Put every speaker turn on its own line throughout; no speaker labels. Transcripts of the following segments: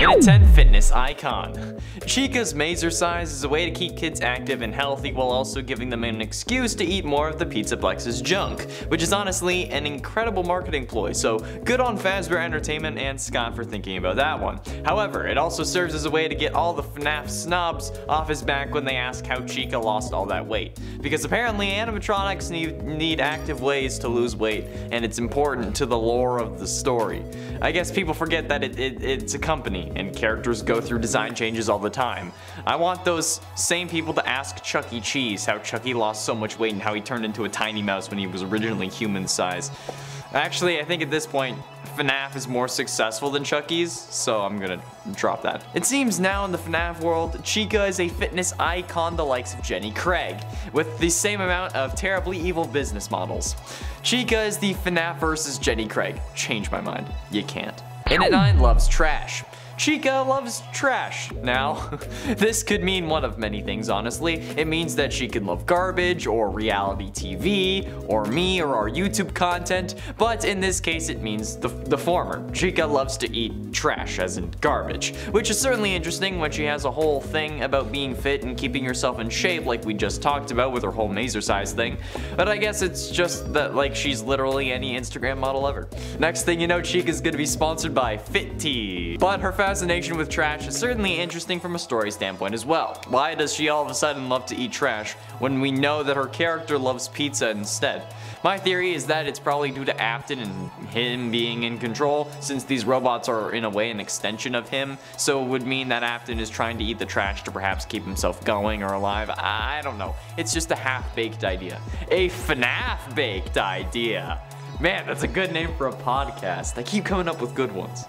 In a 10 fitness icon. Chica's mazer size is a way to keep kids active and healthy while also giving them an excuse to eat more of the Pizzaplex's junk, which is honestly an incredible marketing ploy, so good on Fazbear Entertainment and Scott for thinking about that one. However, it also serves as a way to get all the FNAF snobs off his back when they ask how Chica lost all that weight. Because apparently animatronics need active ways to lose weight, and it's important to the lore of the story. I guess people forget that it's a company, and characters go through design changes all the time. I want those same people to ask Chuck E. Cheese how Chucky lost so much weight and how he turned into a tiny mouse when he was originally human size. Actually, I think at this point, FNAF is more successful than Chucky's, so I'm gonna drop that. It seems now in the FNAF world, Chica is a fitness icon the likes of Jenny Craig, with the same amount of terribly evil business models. Chica is the FNAF versus Jenny Craig. Change my mind. You can't. In at 9 loves trash. Chica loves trash. Now, this could mean one of many things, honestly. It means that she could love garbage, or reality TV, or me, or our YouTube content, but in this case it means the former. Chica loves to eat trash, as in garbage, which is certainly interesting when she has a whole thing about being fit and keeping herself in shape like we just talked about with her whole mazer size thing, but I guess it's just that like she's literally any Instagram model ever. Next thing you know, Chica's gonna be sponsored by Fit Tea. But her fascination with trash is certainly interesting from a story standpoint as well. Why does she all of a sudden love to eat trash when we know that her character loves pizza instead? My theory is that it's probably due to Afton and him being in control, since these robots are in a way an extension of him, so it would mean that Afton is trying to eat the trash to perhaps keep himself going or alive. I don't know. It's just a half-baked idea. A FNAF-baked idea. Man, that's a good name for a podcast. I keep coming up with good ones.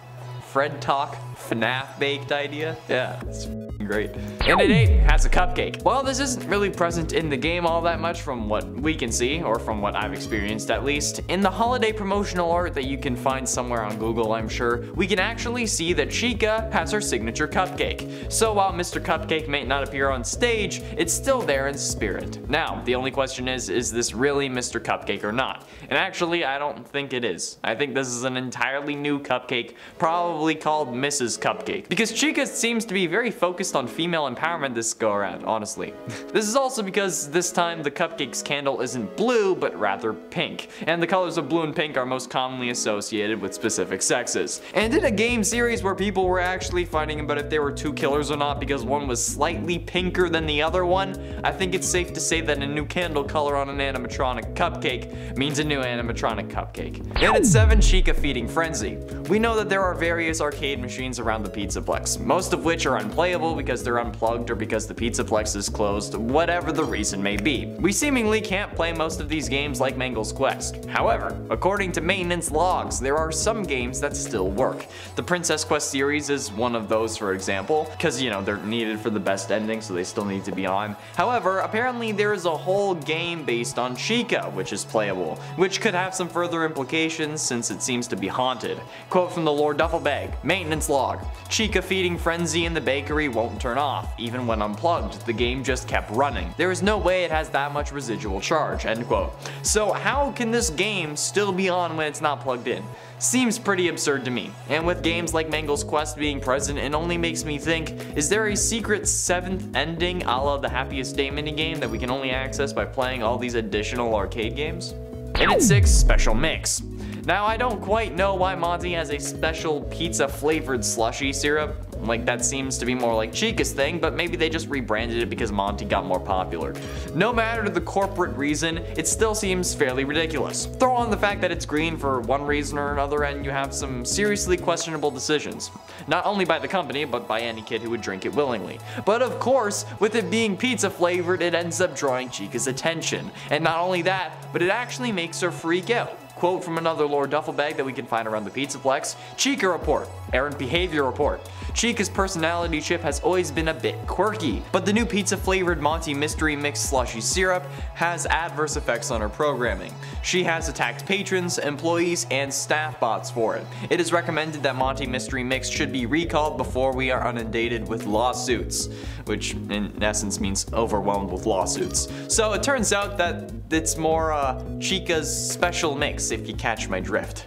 Fred Talk FNAF baked idea? Yeah, it's great. And at 8 has a cupcake. While this isn't really present in the game all that much from what we can see, or from what I've experienced at least, in the holiday promotional art that you can find somewhere on Google, I'm sure, we can actually see that Chica has her signature cupcake. So while Mr. Cupcake may not appear on stage, it's still there in spirit. Now, the only question is this really Mr. Cupcake or not? And actually, I don't think it is. I think this is an entirely new cupcake, probably called Mrs. Cupcake. Because Chica seems to be very focused on female empowerment this go around, honestly. This is also because this time the cupcake's candle isn't blue, but rather pink. And the colors of blue and pink are most commonly associated with specific sexes. And in a game series where people were actually fighting about if there were two killers or not because one was slightly pinker than the other one, I think it's safe to say that a new candle color on an animatronic cupcake means a new animatronic cupcake. And at 7, Chica feeding frenzy. We know that there are various arcade machines around the Pizzaplex, most of which are unplayable because they're unplugged or because the Pizzaplex is closed, whatever the reason may be. We seemingly can't play most of these games like Mangle's Quest. However, according to maintenance logs, there are some games that still work. The Princess Quest series is one of those, for example, because you know, they're needed for the best ending, so they still need to be on. However, apparently there is a whole game based on Chica, which is playable, which could have some further implications since it seems to be haunted. Quote from the Lord Duffel Bag, maintenance log, Chica feeding frenzy in the bakery won't turn off. Even when unplugged, the game just kept running. There is no way it has that much residual charge, end quote. So how can this game still be on when it's not plugged in? Seems pretty absurd to me. And with games like Mangle's Quest being present, it only makes me think, is there a secret 7th ending a la the Happiest Day minigame that we can only access by playing all these additional arcade games? And at 6, special mix. Now, I don't quite know why Monty has a special pizza flavored slushy syrup. Like, that seems to be more like Chica's thing, but maybe they just rebranded it because Monty got more popular. No matter the corporate reason, it still seems fairly ridiculous. Throw on the fact that it's green for one reason or another and you have some seriously questionable decisions. Not only by the company, but by any kid who would drink it willingly. But of course, with it being pizza flavored, it ends up drawing Chica's attention. And not only that, but it actually makes her freak out. Quote from another Lord Duffel Bag that we can find around the Pizzaplex, Chica report, errant behavior report. Chica's personality chip has always been a bit quirky, but the new pizza flavored Monty Mystery Mix slushy syrup has adverse effects on her programming. She has attacked patrons, employees, and staff bots for it. It is recommended that Monty Mystery Mix should be recalled before we are inundated with lawsuits, which in essence means overwhelmed with lawsuits. So it turns out that it's more Chica's special mix, if you catch my drift.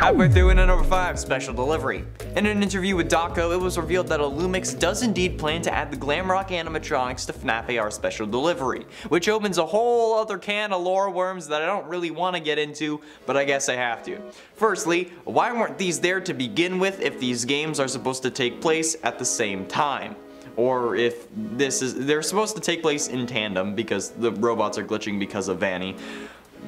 Halfway through in number 5, special delivery. In an interview with Daco, it was revealed that Illumix does indeed plan to add the Glamrock animatronics to FNAF AR special delivery, which opens a whole other can of lore worms that I don't really want to get into, but I guess I have to. Firstly, why weren't these there to begin with if these games are supposed to take place at the same time? Or if they're supposed to take place in tandem because the robots are glitching because of Vanny.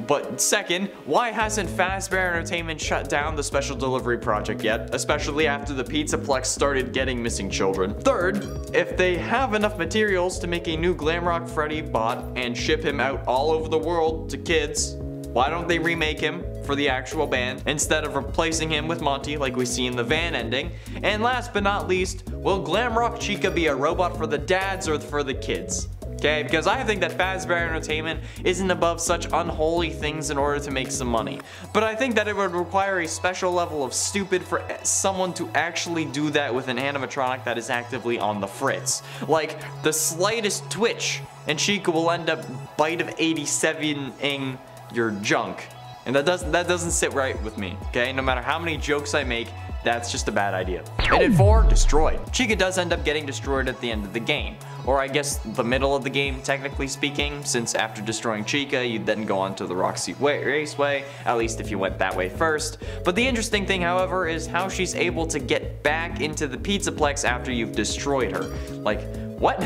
But second, why hasn't Fazbear Entertainment shut down the special delivery project yet, especially after the Pizzaplex started getting missing children? Third, if they have enough materials to make a new Glamrock Freddy bot and ship him out all over the world to kids, why don't they remake him for the actual band instead of replacing him with Monty like we see in the van ending? And last but not least, will Glamrock Chica be a robot for the dads or for the kids? Okay, because I think that Fazbear Entertainment isn't above such unholy things in order to make some money. But I think that it would require a special level of stupid for someone to actually do that with an animatronic that is actively on the fritz. Like, the slightest twitch, and Chica will end up bite of 87ing your junk. And that doesn't sit right with me, okay? No matter how many jokes I make, that's just a bad idea. And at 4, destroyed. Chica does end up getting destroyed at the end of the game. Or I guess the middle of the game, technically speaking, since after destroying Chica, you'd then go on to the Roxy Raceway, at least if you went that way first. But the interesting thing, however, is how she's able to get back into the Pizzaplex after you've destroyed her. Like, what?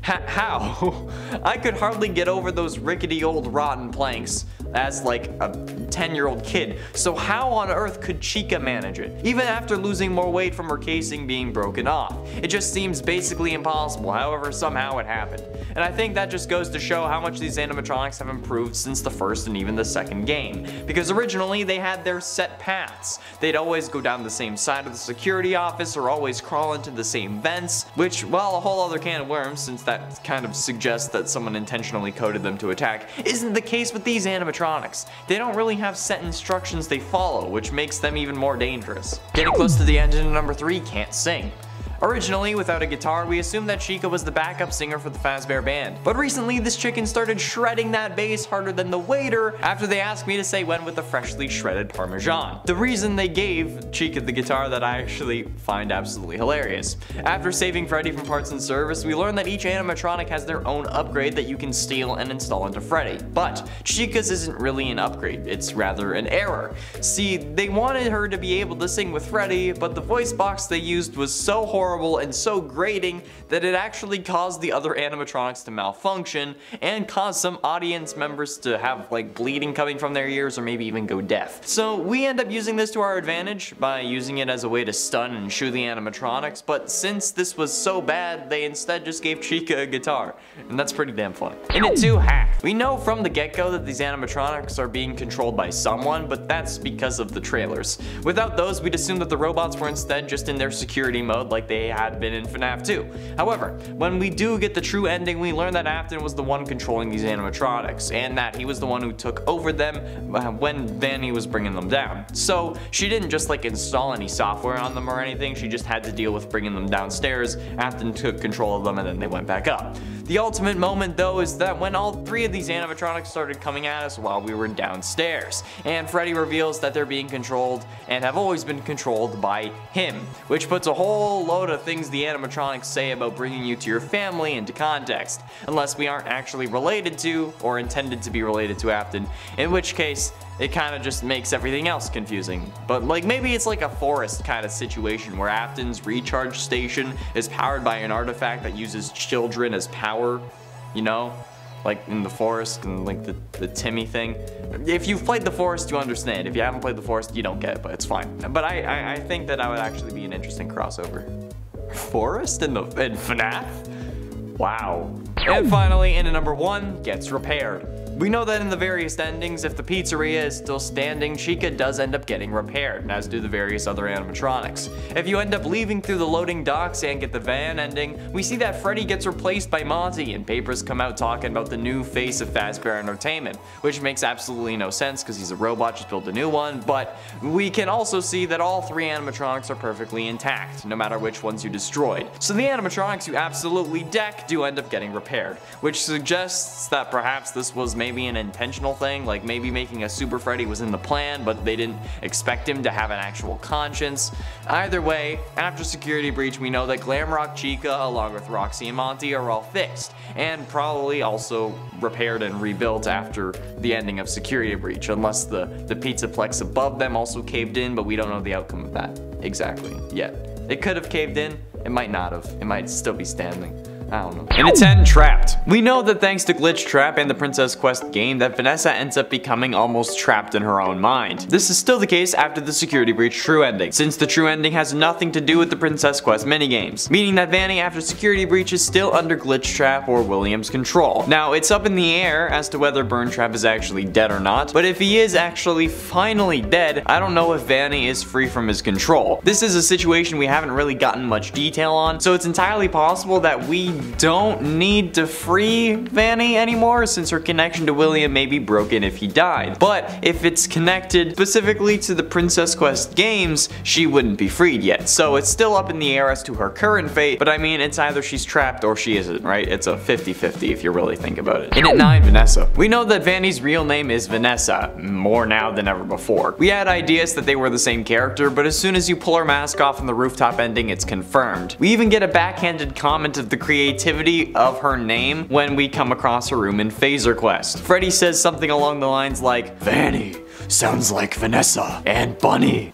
How? I could hardly get over those rickety old rotten planks as like a 10-year-old kid, so how on earth could Chica manage it, even after losing more weight from her casing being broken off? It just seems basically impossible, however somehow it happened. And I think that just goes to show how much these animatronics have improved since the first and even the second game, because originally they had their set paths. They'd always go down the same side of the security office or always crawl into the same vents, which, well, a whole other can of worms, since that kind of suggests that someone intentionally coded them to attack, isn't the case with these animatronics. They don't really have set instructions they follow, which makes them even more dangerous. Getting close to the end in number 3, can't sing. Originally, without a guitar, we assumed that Chica was the backup singer for the Fazbear Band. But recently, this chicken started shredding that bass harder than the waiter after they asked me to say when with a freshly shredded Parmesan. The reason they gave Chica the guitar that I actually find absolutely hilarious. After saving Freddy from parts and service, we learned that each animatronic has their own upgrade that you can steal and install into Freddy. But Chica's isn't really an upgrade, it's rather an error. See, they wanted her to be able to sing with Freddy, but the voice box they used was so horrible and so grating that it actually caused the other animatronics to malfunction and caused some audience members to have like bleeding coming from their ears or maybe even go deaf. So we end up using this to our advantage by using it as a way to stun and shoo the animatronics, but since this was so bad, they instead just gave Chica a guitar, and that's pretty damn funny. In it 2, hack. We know from the get-go that these animatronics are being controlled by someone, but that's because of the trailers. Without those, we'd assume that the robots were instead just in their security mode like they had been in FNAF 2. However, when we do get the true ending, we learn that Afton was the one controlling these animatronics, and that he was the one who took over them when Vanny was bringing them down. So she didn't just like install any software on them or anything, she just had to deal with bringing them downstairs. Afton took control of them and then they went back up. The ultimate moment though is that when all 3 of these animatronics started coming at us while we were downstairs, and Freddy reveals that they're being controlled and have always been controlled by him, which puts a whole load of things the animatronics say about bringing you to your family into context, unless we aren't actually related to or intended to be related to Afton, in which case it kind of just makes everything else confusing. But like maybe it's like a forest kind of situation where Afton's recharge station is powered by an artifact that uses children as power, you know? Like in the forest and like the Timmy thing. If you've played the forest, you understand. If you haven't played the forest, you don't get it, but it's fine. But I think that would actually be an interesting crossover. Forest in FNAF? Wow. And finally, in number 1, gets repaired. We know that in the various endings, if the pizzeria is still standing, Chica does end up getting repaired, as do the various other animatronics. If you end up leaving through the loading docks and get the van ending, we see that Freddy gets replaced by Monty, and papers come out talking about the new face of Fazbear Entertainment, which makes absolutely no sense because he's a robot, just build a new one, but we can also see that all 3 animatronics are perfectly intact, no matter which ones you destroyed. So the animatronics you absolutely deck do end up getting repaired, which suggests that perhaps this was made maybe an intentional thing, like maybe making a Super Freddy was in the plan, but they didn't expect him to have an actual conscience. Either way, after Security Breach, we know that Glamrock Chica, along with Roxy and Monty, are all fixed, and probably also repaired and rebuilt after the ending of Security Breach, unless the Pizzaplex above them also caved in, but we don't know the outcome of that exactly yet. It could have caved in, it might not have, it might still be standing. I don't know. In a 10, Trapped. We know that thanks to Glitch Trap and the Princess Quest game that Vanessa ends up becoming almost trapped in her own mind. This is still the case after the Security Breach true ending, since the true ending has nothing to do with the Princess Quest minigames, meaning that Vanny after Security Breach is still under Glitch Trap or William's control. Now, it's up in the air as to whether Burn Trap is actually dead or not, but if he is actually finally dead, I don't know if Vanny is free from his control. This is a situation we haven't really gotten much detail on, so it's entirely possible that we don't need to free Vanny anymore since her connection to William may be broken if he died. But if it's connected specifically to the Princess Quest games, she wouldn't be freed yet. So it's still up in the air as to her current fate, but I mean, it's either she's trapped or she isn't, right? It's a 50-50 if you really think about it. And at 9, Vanessa. We know that Vanny's real name is Vanessa, more now than ever before. We had ideas that they were the same character, but as soon as you pull her mask off in the rooftop ending, it's confirmed. We even get a backhanded comment of the creativity of her name when we come across her room in Phaser Quest. Freddy says something along the lines like, "Vanny sounds like Vanessa and Bunny."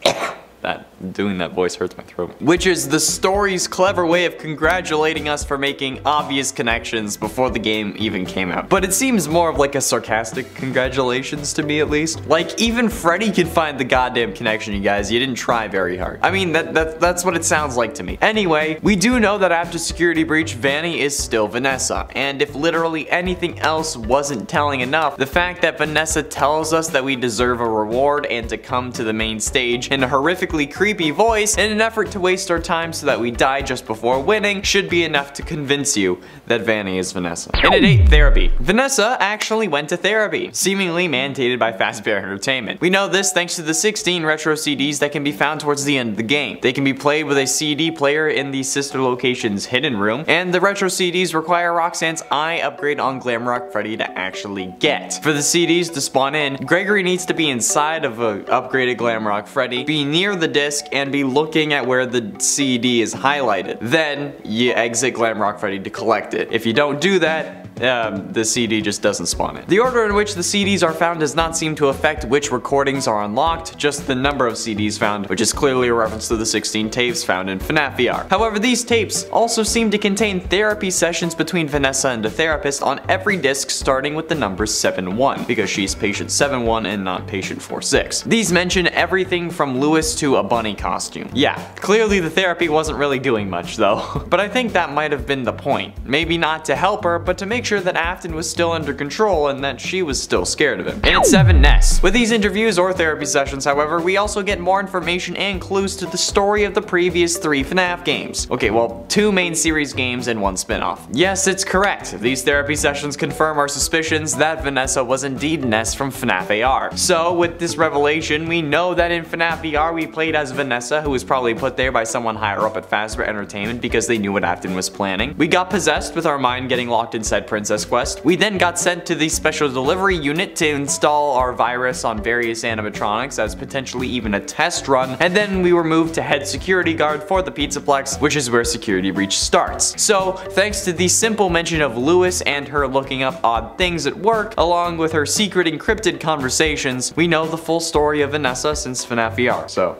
Doing that voice hurts my throat. Which is the story's clever way of congratulating us for making obvious connections before the game even came out. But it seems more of like a sarcastic congratulations to me, at least. Like, even Freddy could find the goddamn connection, you guys. You didn't try very hard. I mean, that's what it sounds like to me. Anyway, we do know that after Security Breach, Vanny is still Vanessa. And if literally anything else wasn't telling enough, the fact that Vanessa tells us that we deserve a reward and to come to the main stage in a horrifically creepy voice in an effort to waste our time so that we die just before winning should be enough to convince you that Vanny is Vanessa. And at 8, Therapy. Vanessa actually went to therapy, seemingly mandated by Fazbear Entertainment. We know this thanks to the 16 retro CDs that can be found towards the end of the game. They can be played with a CD player in the sister location's hidden room, and the retro CDs require Roxanne's eye upgrade on Glamrock Freddy to actually get. For the CDs to spawn in, Gregory needs to be inside of a upgraded Glamrock Freddy, be near the disc, and be looking at where the CD is highlighted. Then you exit Glamrock Freddy to collect it. If you don't do that, the CD just doesn't spawn in. The order in which the CDs are found does not seem to affect which recordings are unlocked, just the number of CDs found, which is clearly a reference to the 16 tapes found in FNAF VR. However, these tapes also seem to contain therapy sessions between Vanessa and a therapist on every disc starting with the number 7-1, because she's patient 7-1 and not patient 4-6. These mention everything from Lewis to a bunny costume. Yeah, clearly the therapy wasn't really doing much though. But I think that might have been the point. Maybe not to help her, but to make sure that Afton was still under control and that she was still scared of him. And at 7, Ness. With these interviews or therapy sessions, however, we also get more information and clues to the story of the previous 3 FNAF games. Okay, well, 2 main series games and 1 spin-off. Yes, it's correct. These therapy sessions confirm our suspicions that Vanessa was indeed Ness from FNAF AR. So, with this revelation, we know that in FNAF VR we played as Vanessa, who was probably put there by someone higher up at Fazbear Entertainment because they knew what Afton was planning. We got possessed with our mind getting locked inside Princess Quest. We then got sent to the special delivery unit to install our virus on various animatronics as potentially even a test run, and then we were moved to head security guard for the Pizzaplex, which is where Security Breach starts. So, thanks to the simple mention of Lewis and her looking up odd things at work, along with her secret encrypted conversations, we know the full story of Vanessa since FNAF VR, so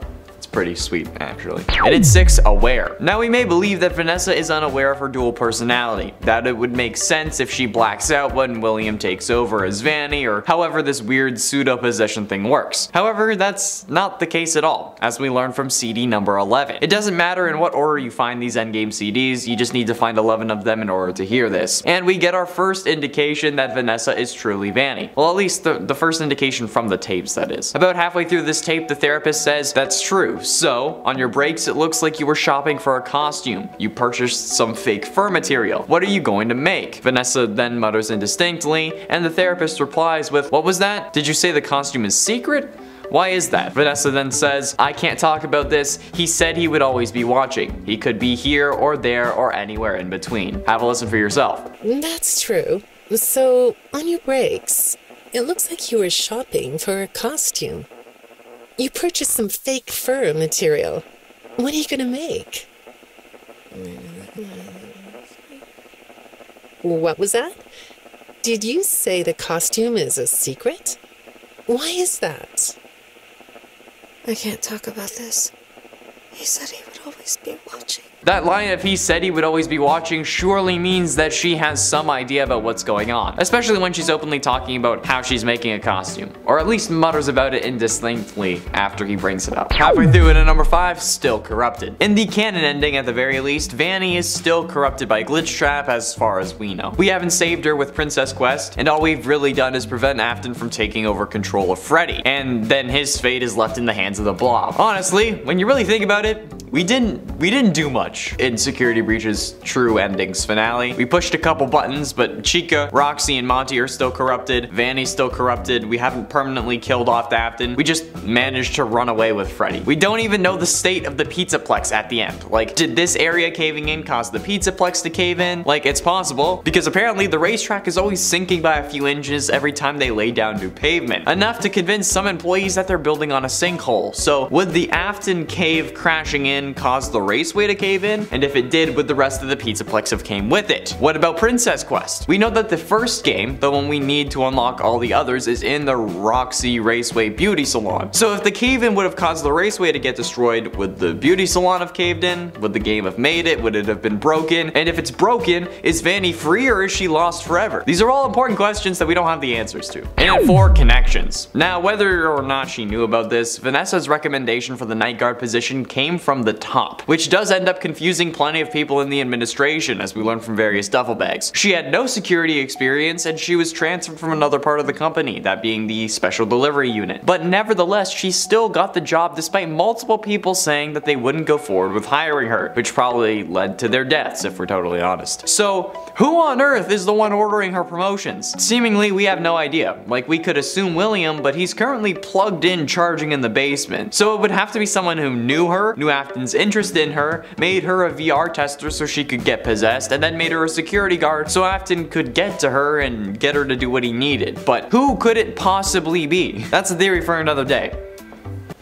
pretty sweet, actually. And at 6, Aware. Now we may believe that Vanessa is unaware of her dual personality, that it would make sense if she blacks out when William takes over as Vanny, or however this weird pseudo-possession thing works. However, that's not the case at all, as we learn from CD number 11. It doesn't matter in what order you find these endgame CDs, you just need to find 11 of them in order to hear this. And we get our first indication that Vanessa is truly Vanny. Well, at least the first indication from the tapes, that is. About halfway through this tape, the therapist says, "That's true. So, on your breaks it looks like you were shopping for a costume. You purchased some fake fur material. What are you going to make?" Vanessa then mutters indistinctly, and the therapist replies with, "What was that? Did you say the costume is secret? Why is that?" Vanessa then says, "I can't talk about this. He said he would always be watching. He could be here or there or anywhere in between. Have a listen for yourself."
That's true. So, on your breaks, It looks like you were shopping for a costume. You purchased some fake fur material. What are you gonna make? What was that? Did you say the costume is a secret? Why is that?
I can't talk about this. He said he would always be watching.
That line of "he said he would always be watching" surely means that she has some idea about what's going on, especially when she's openly talking about how she's making a costume, or at least mutters about it indistinctly after he brings it up. Halfway through it at number 5, still corrupted. In the canon ending at the very least, Vanny is still corrupted by Glitchtrap as far as we know. We haven't saved her with Princess Quest, and all we've really done is prevent Afton from taking over control of Freddy, and then his fate is left in the hands of the Blob. Honestly, when you really think about it, we didn't do much in Security Breach's true endings finale. We pushed a couple buttons, but Chica, Roxy, and Monty are still corrupted. Vanny's still corrupted. We haven't permanently killed off Afton. We just managed to run away with Freddy. We don't even know the state of the Pizzaplex at the end. Like, did this area caving in cause the Pizzaplex to cave in? Like, it's possible, because apparently the racetrack is always sinking by a few inches every time they lay down new pavement. Enough to convince some employees that they're building on a sinkhole. So, would the Afton cave crashing in cause the raceway to cave in? And if it did, would the rest of the Pizzaplex have came with it? What about Princess Quest? We know that the first game, the one we need to unlock all the others, is in the Roxy Raceway Beauty Salon. So if the cave-in would have caused the raceway to get destroyed, would the beauty salon have caved in? Would the game have made it? Would it have been broken? And if it's broken, is Vanny free or is she lost forever? These are all important questions that we don't have the answers to. And at 4, connections. Now, whether or not she knew about this, Vanessa's recommendation for the night guard position came from the top, which does end up confusing plenty of people in the administration, as we learned from various duffel bags. She had no security experience, and she was transferred from another part of the company, that being the special delivery unit. But nevertheless, she still got the job despite multiple people saying that they wouldn't go forward with hiring her, which probably led to their deaths, if we're totally honest. So, who on earth is the one ordering her promotions? Seemingly, we have no idea. Like, we could assume William, but he's currently plugged in charging in the basement. So it would have to be someone who knew her, knew Afton's interest in her, made her a VR tester so she could get possessed, and then made her a security guard so Afton could get to her and get her to do what he needed. But who could it possibly be? That's a theory for another day,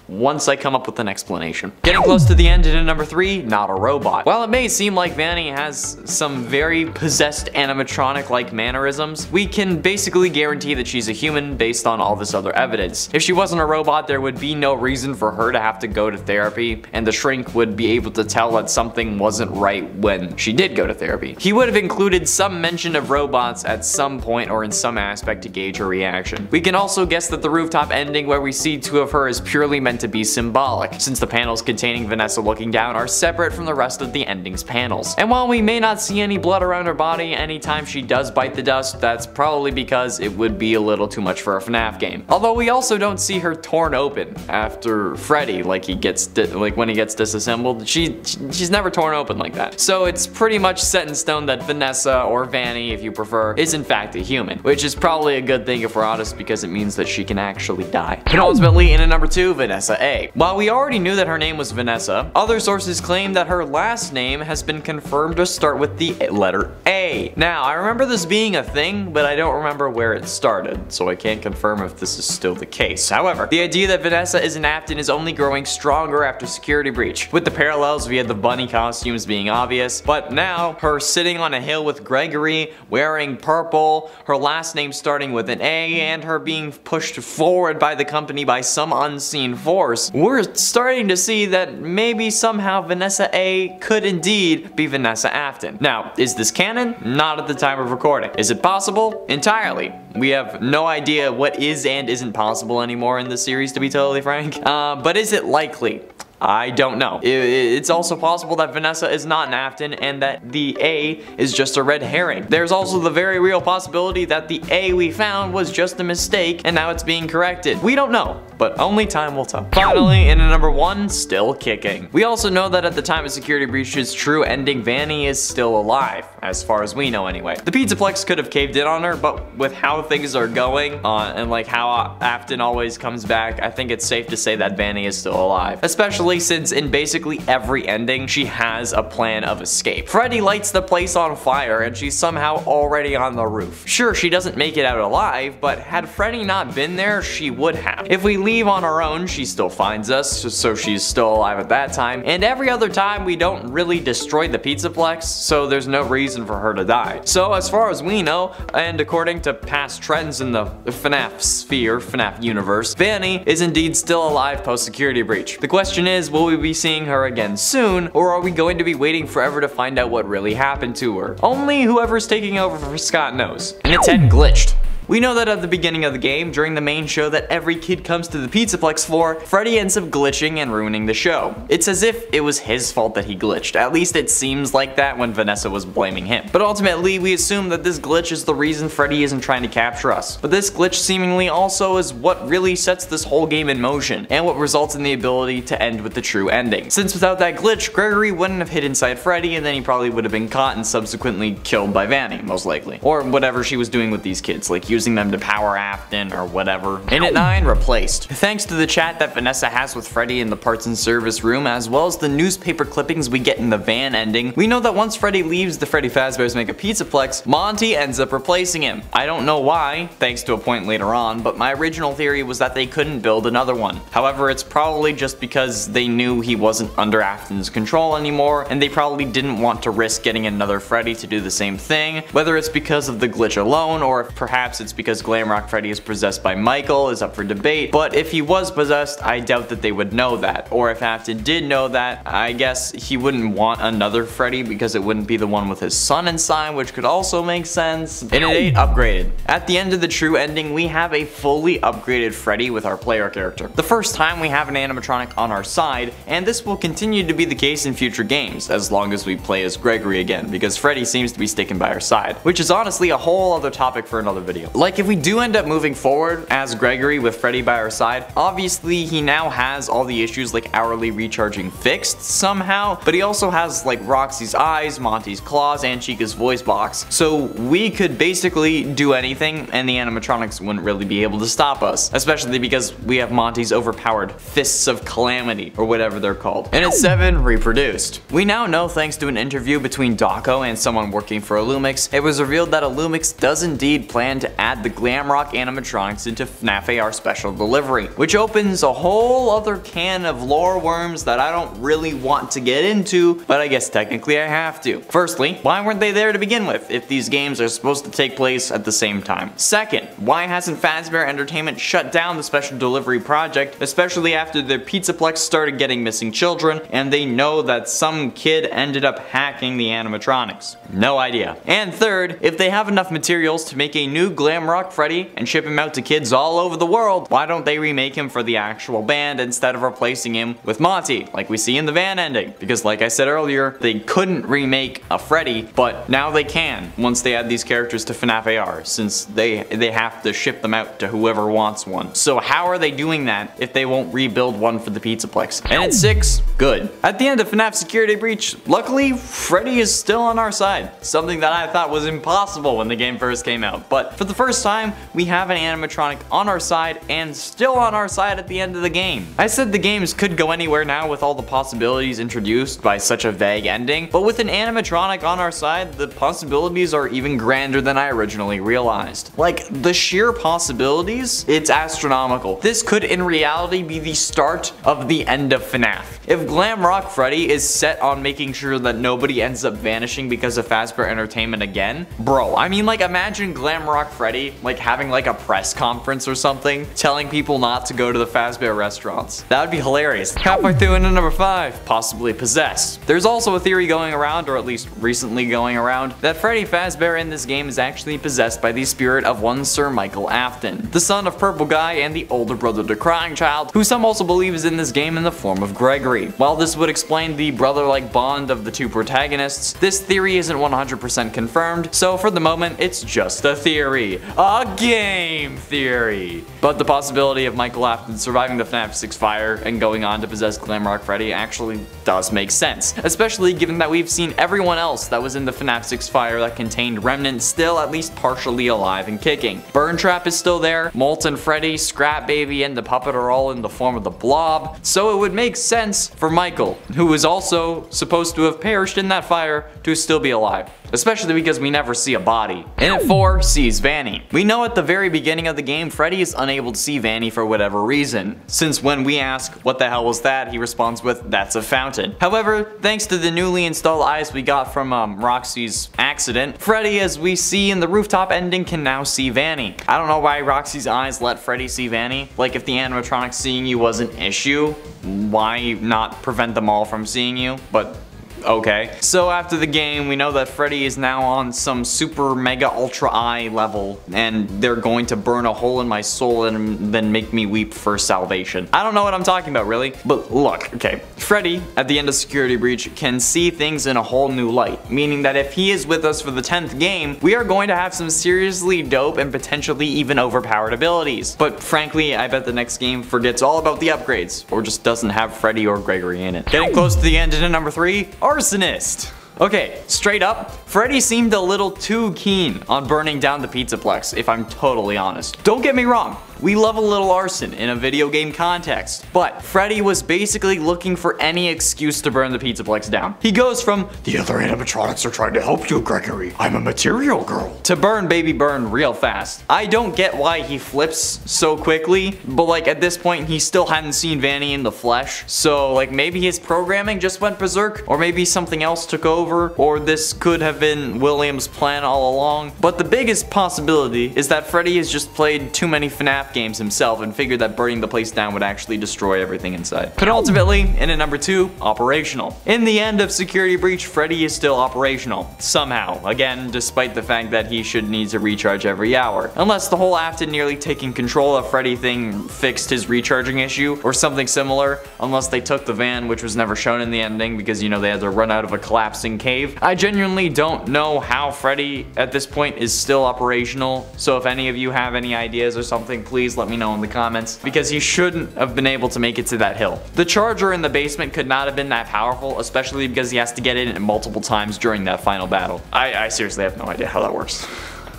once I come up with an explanation. Getting close to the end, and at number 3, not a robot. While it may seem like Vanny has some very possessed animatronic-like mannerisms, we can basically guarantee that she's a human based on all this other evidence. If she wasn't a robot, there would be no reason for her to have to go to therapy, and the shrink would be able to tell that something wasn't right when she did go to therapy. He would have included some mention of robots at some point or in some aspect to gauge her reaction. We can also guess that the rooftop ending where we see 2 of her is purely meant to be symbolic, since the panels containing Vanessa looking down are separate from the rest of the ending's panels. And while we may not see any blood around her body anytime she does bite the dust, that's probably because it would be a little too much for a FNAF game. Although we also don't see her torn open after Freddy, like when he gets disassembled. She's never torn open like that. So it's pretty much set in stone that Vanessa, or Vanny if you prefer, is in fact a human, which is probably a good thing if we're honest, because it means that she can actually die. And ultimately, in at number 2, Vanessa A. While we already knew that her name was Vanessa, other sources claim that her last name has been confirmed to start with the letter A. Now, I remember this being a thing, but I don't remember where it started, so I can't confirm if this is still the case. However, the idea that Vanessa is an Afton is only growing stronger after Security Breach, with the parallels via the bunny costumes being obvious, but now, her sitting on a hill with Gregory, wearing purple, her last name starting with an A, and her being pushed forward by the company by some unseen force, we're starting to see that maybe somehow Vanessa A could indeed be Vanessa Afton. Now, is this canon? Not at the time of recording. Is it possible? Entirely. We have no idea what is and isn't possible anymore in this series, to be totally frank. But is it likely? I don't know. It's also possible that Vanessa is not an Afton and that the A is just a red herring. There's also the very real possibility that the A we found was just a mistake and now it's being corrected. We don't know, but only time will tell. Finally, in at number 1, still kicking. We also know that at the time of Security Breach's true ending, Vanny is still alive, as far as we know anyway. The Pizzaplex could have caved in on her, but with how things are going and like how Afton always comes back, I think it's safe to say that Vanny is still alive. Especially especially since in basically every ending she has a plan of escape. Freddy lights the place on fire and she's somehow already on the roof. Sure, she doesn't make it out alive, but had Freddy not been there, she would have. If we leave on our own, she still finds us, so she's still alive at that time, and every other time we don't really destroy the Pizzaplex, so there's no reason for her to die. So as far as we know, and according to past trends in the FNAF sphere, FNAF universe, Vanny is indeed still alive post-security breach. The question is, will we be seeing her again soon, or are we going to be waiting forever to find out what really happened to her? Only whoever's taking over for Scott knows. And its head glitched. We know that at the beginning of the game, during the main show that every kid comes to the Pizzaplex for, Freddy ends up glitching and ruining the show. It's as if it was his fault that he glitched. At least it seems like that when Vanessa was blaming him. But ultimately, we assume that this glitch is the reason Freddy isn't trying to capture us. But this glitch seemingly also is what really sets this whole game in motion, and what results in the ability to end with the true ending. Since without that glitch, Gregory wouldn't have hid inside Freddy, and then he probably would have been caught and subsequently killed by Vanny, most likely. Or whatever she was doing with these kids, like using them to power Afton or whatever. And at 9, replaced. Thanks to the chat that Vanessa has with Freddy in the parts and service room, as well as the newspaper clippings we get in the van ending, we know that once Freddy leaves the Freddy Fazbear's Mega Pizzaplex, Monty ends up replacing him. I don't know why, thanks to a point later on, but my original theory was that they couldn't build another one. However, it's probably just because they knew he wasn't under Afton's control anymore, and they probably didn't want to risk getting another Freddy to do the same thing. Whether it's because of the glitch alone, or if perhaps it's because Glamrock Freddy is possessed by Michael is up for debate, but if he was possessed, I doubt that they would know that. Or if Afton did know that, I guess he wouldn't want another Freddy because it wouldn't be the one with his son inside, which could also make sense. And at 8, upgraded. At the end of the true ending, we have a fully upgraded Freddy with our player character. The first time we have an animatronic on our side, and this will continue to be the case in future games, as long as we play as Gregory again, because Freddy seems to be sticking by our side, which is honestly a whole other topic for another video. Like, if we do end up moving forward as Gregory with Freddy by our side, obviously he now has all the issues like hourly recharging fixed somehow, but he also has like Roxy's eyes, Monty's claws, and Chica's voice box. So we could basically do anything and the animatronics wouldn't really be able to stop us, especially because we have Monty's overpowered Fists of Calamity, or whatever they're called. And at 7, reproduced. We now know, thanks to an interview between Dawko and someone working for Illumix, it was revealed that Illumix does indeed plan to add the Glamrock animatronics into FNAF AR Special Delivery, which opens a whole other can of lore worms that I don't really want to get into, but I guess technically I have to. Firstly, why weren't they there to begin with if these games are supposed to take place at the same time? Second, why hasn't Fazbear Entertainment shut down the Special Delivery project, especially after their Pizzaplex started getting missing children and they know that some kid ended up hacking the animatronics? No idea. And third, if they have enough materials to make a new Glamrock Freddy and ship him out to kids all over the world, why don't they remake him for the actual band instead of replacing him with Monty, like we see in the van ending? Because like I said earlier, they couldn't remake a Freddy, but now they can once they add these characters to FNAF AR, since they have to ship them out to whoever wants one. So how are they doing that if they won't rebuild one for the Pizzaplex? And at 6, good. At the end of FNAF Security Breach, luckily Freddy is still on our side, something that I thought was impossible when the game first came out. But for the first time, we have an animatronic on our side and still on our side at the end of the game. I said the games could go anywhere now with all the possibilities introduced by such a vague ending, but with an animatronic on our side, the possibilities are even grander than I originally realized. Like, the sheer possibilities, it's astronomical. This could in reality be the start of the end of FNAF. If Glamrock Freddy is set on making sure that nobody ends up vanishing because of Fazbear Entertainment again, bro, I mean, like, imagine Glamrock Freddy like having like a press conference or something, telling people not to go to the Fazbear restaurants. That would be hilarious. Halfway through into number 5, possibly possessed. There's also a theory going around, or at least recently going around, that Freddy Fazbear in this game is actually possessed by the spirit of one Sir Michael Afton, the son of Purple Guy and the older brother to Crying Child, who some also believe is in this game in the form of Gregory. While this would explain the brother-like bond of the two protagonists, this theory isn't 100% confirmed, so for the moment, it's just a theory. theory. A game theory. But the possibility of Michael Afton surviving the FNAF 6 fire and going on to possess Glamrock Freddy actually does make sense, especially given that we've seen everyone else that was in the FNAF 6 fire that contained Remnant still at least partially alive and kicking. Burn Trap is still there, Molten Freddy, Scrap Baby, and the Puppet are all in the form of the Blob, so it would make sense for Michael, who was also supposed to have perished in that fire, to still be alive. Especially because we never see a body. And at 4 sees Vanny. We know at the very beginning of the game Freddy is unable to see Vanny for whatever reason, since when we ask what the hell was that, he responds with that's a fountain. However, thanks to the newly installed eyes we got from Roxy's accident, Freddy, as we see in the rooftop ending, can now see Vanny. I don't know why Roxy's eyes let Freddy see Vanny. Like, if the animatronic seeing you was an issue, why not prevent them all from seeing you? But okay. So after the game, we know that Freddy is now on some super mega ultra eye level, and they're going to burn a hole in my soul and then make me weep for salvation. I don't know what I'm talking about, really. But look, okay. Freddy, at the end of Security Breach, can see things in a whole new light, meaning that if he is with us for the 10th game, we are going to have some seriously dope and potentially even overpowered abilities. But frankly, I bet the next game forgets all about the upgrades, or just doesn't have Freddy or Gregory in it. Getting close to the end into number 3, Arsonist. Okay, straight up, Freddy seemed a little too keen on burning down the Pizzaplex, if I'm totally honest. Don't get me wrong, we love a little arson in a video game context, but Freddy was basically looking for any excuse to burn the Pizzaplex down. He goes from, the other animatronics are trying to help you, Gregory, I'm a material girl, to burn baby burn real fast. I don't get why he flips so quickly, but like at this point he still hadn't seen Vanny in the flesh, so like maybe his programming just went berserk, or maybe something else took over, or this could have been William's plan all along. But the biggest possibility is that Freddy has just played too many FNAF games himself and figured that burning the place down would actually destroy everything inside. Penultimately, in at number 2, operational. In the end of Security Breach, Freddy is still operational, somehow. Again, despite the fact that he should need to recharge every hour. Unless the whole Afton nearly taking control of Freddy thing fixed his recharging issue, or something similar, unless they took the van, which was never shown in the ending because, you know, they had to run out of a collapsing cave. I genuinely don't know how Freddy at this point is still operational, so if any of you have any ideas or something, please let me know in the comments, because he shouldn't have been able to make it to that hill. The charger in the basement could not have been that powerful, especially because he has to get in it multiple times during that final battle. I seriously have no idea how that works.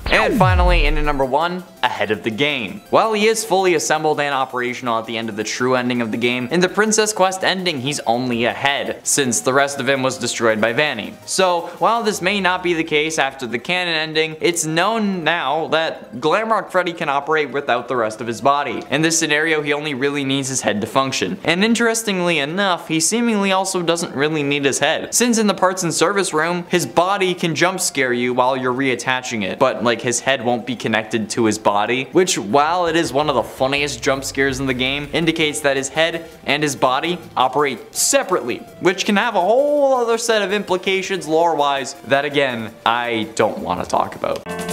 And finally, in at number 1, ahead of the game. While he is fully assembled and operational at the end of the true ending of the game, in the Princess Quest ending he's only ahead, since the rest of him was destroyed by Vanny. So while this may not be the case after the canon ending, it's known now that Glamrock Freddy can operate without the rest of his body. In this scenario, he only really needs his head to function. And interestingly enough, he seemingly also doesn't really need his head, since in the parts and service room, his body can jump scare you while you're reattaching it, but like his head won't be connected to his body, which, while it is one of the funniest jump scares in the game, indicates that his head and his body operate separately, which can have a whole other set of implications lore-wise that, again, I don't want to talk about.